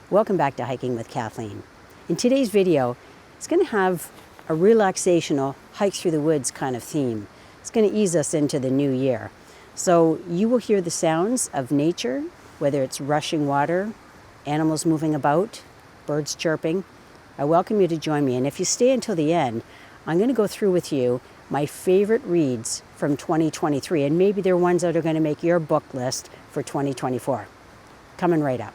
Welcome back to Hiking with Kathleen. In today's video, it's going to have a relaxational hike through the woods kind of theme. It's going to ease us into the new year. So you will hear the sounds of nature, whether it's rushing water, animals moving about, birds chirping. I welcome you to join me, and if you stay until the end, I'm going to go through with you my favorite reads from 2023, and maybe they're ones that are going to make your book list for 2024. Coming right up.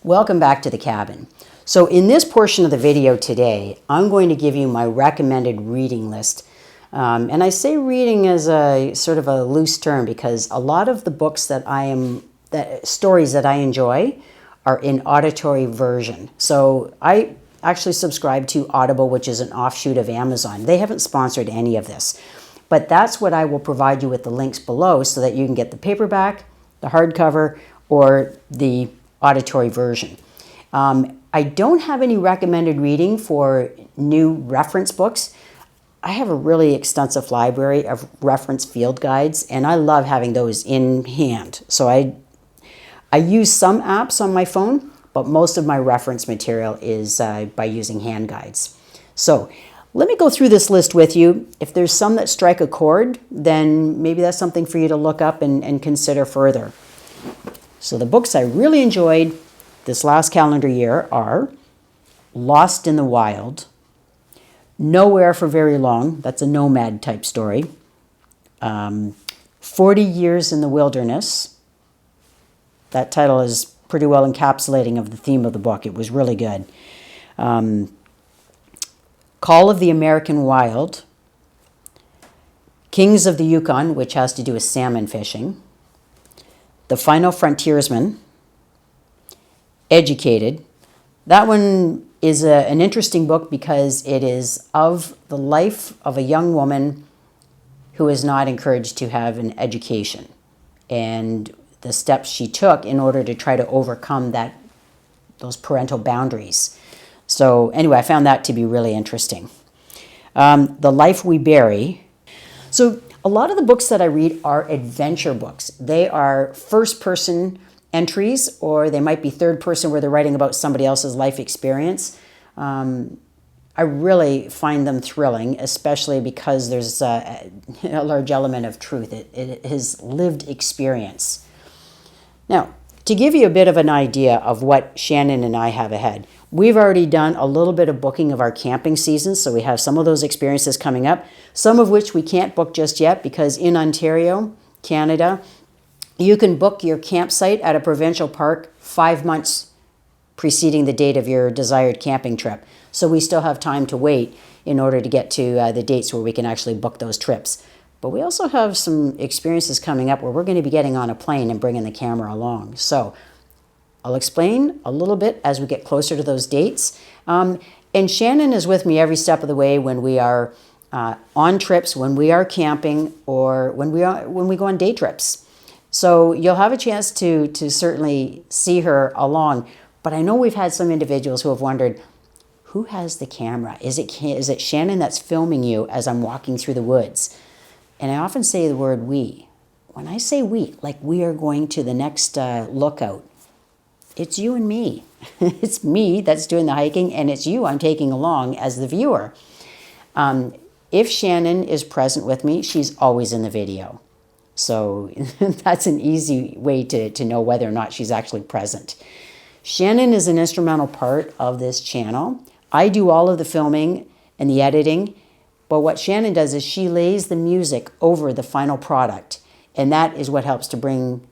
Welcome back to the cabin. So in this portion of the video today, I'm going to give you my recommended reading list. And I say reading as a sort of a loose term because a lot of the books stories that I enjoy are in auditory version. So I actually subscribe to Audible, which is an offshoot of Amazon. They haven't sponsored any of this, but that's what I will provide you with the links below so that you can get the paperback, the hardcover, or the auditory version. I don't have any recommended reading for new reference books. I have a really extensive library of reference field guides, and I love having those in hand. So I use some apps on my phone, but most of my reference material is by using hand guides. So let me go through this list with you. If there's some that strike a chord, then maybe that's something for you to look up and consider further. So the books I really enjoyed this last calendar year are Lost in the Wild, Nowhere for Very Long, that's a nomad type story, 40 Years in the Wilderness. That title is pretty well encapsulating of the theme of the book. It was really good. Call of the American Wild, Kings of the Yukon, which has to do with salmon fishing, The Final Frontiersman, Educated. That one is an interesting book because it is of the life of a young woman who is not encouraged to have an education and the steps she took in order to try to overcome those parental boundaries. So anyway, I found that to be really interesting. The Life We Bury. So a lot of the books that I read are adventure books. They are first-person entries, or they might be third-person where they're writing about somebody else's life experience. I really find them thrilling, especially because there's a large element of truth. It is lived experience. Now, to give you a bit of an idea of what Shannon and I have ahead, we've already done a little bit of booking of our camping season, so we have some of those experiences coming up, some of which we can't book just yet because in Ontario, Canada, you can book your campsite at a provincial park 5 months preceding the date of your desired camping trip. So we still have time to wait in order to get to the dates where we can actually book those trips. But we also have some experiences coming up where we're going to be getting on a plane and bringing the camera along. So I'll explain a little bit as we get closer to those dates. And Shannon is with me every step of the way when we are on trips, when we are camping, or when we go on day trips. So you'll have a chance to certainly see her along. But I know we've had some individuals who have wondered, who has the camera? Is it Shannon that's filming you as I'm walking through the woods? And I often say the word we. When I say we, like we are going to the next lookout, it's you and me. It's me that's doing the hiking, and it's you I'm taking along as the viewer. If Shannon is present with me, she's always in the video. So that's an easy way to know whether or not she's actually present. Shannon is an instrumental part of this channel. I do all of the filming and the editing, but what Shannon does is she lays the music over the final product, and that is what helps to bring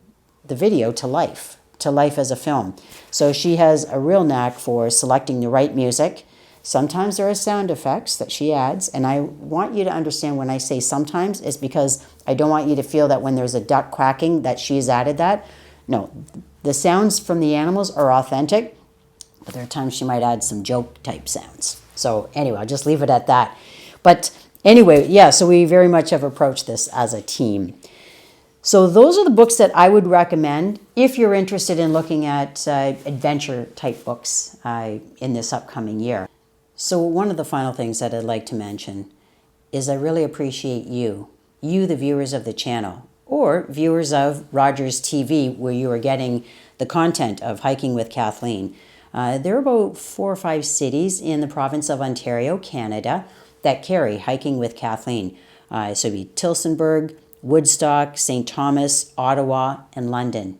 the video to life as a film. So she has a real knack for selecting the right music. Sometimes there are sound effects that she adds, and I want you to understand when I say sometimes, it's because I don't want you to feel that when there's a duck quacking that she's added that. No, the sounds from the animals are authentic, but there are times she might add some joke type sounds. So anyway, I'll just leave it at that. But anyway, yeah, so we very much have approached this as a team. So those are the books that I would recommend if you're interested in looking at adventure type books in this upcoming year. So one of the final things that I'd like to mention is I really appreciate you, the viewers of the channel, or viewers of Rogers TV, where you are getting the content of Hiking with Kathleen. There are about 4 or 5 cities in the province of Ontario, Canada, that carry Hiking with Kathleen. So it'd be Tillsonburg, Woodstock, St. Thomas, Ottawa, and London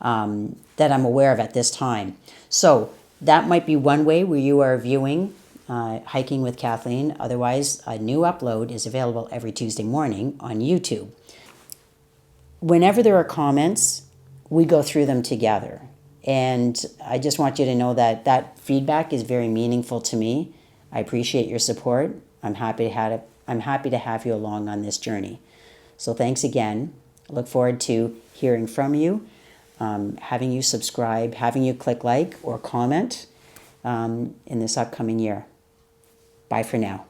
that I'm aware of at this time. So that might be one way where you are viewing Hiking with Kathleen. Otherwise, a new upload is available every Tuesday morning on YouTube. Whenever there are comments, we go through them together. And I just want you to know that that feedback is very meaningful to me. I appreciate your support. I'm happy to have you along on this journey. So thanks again. I look forward to hearing from you, having you subscribe, having you click like or comment in this upcoming year. Bye for now.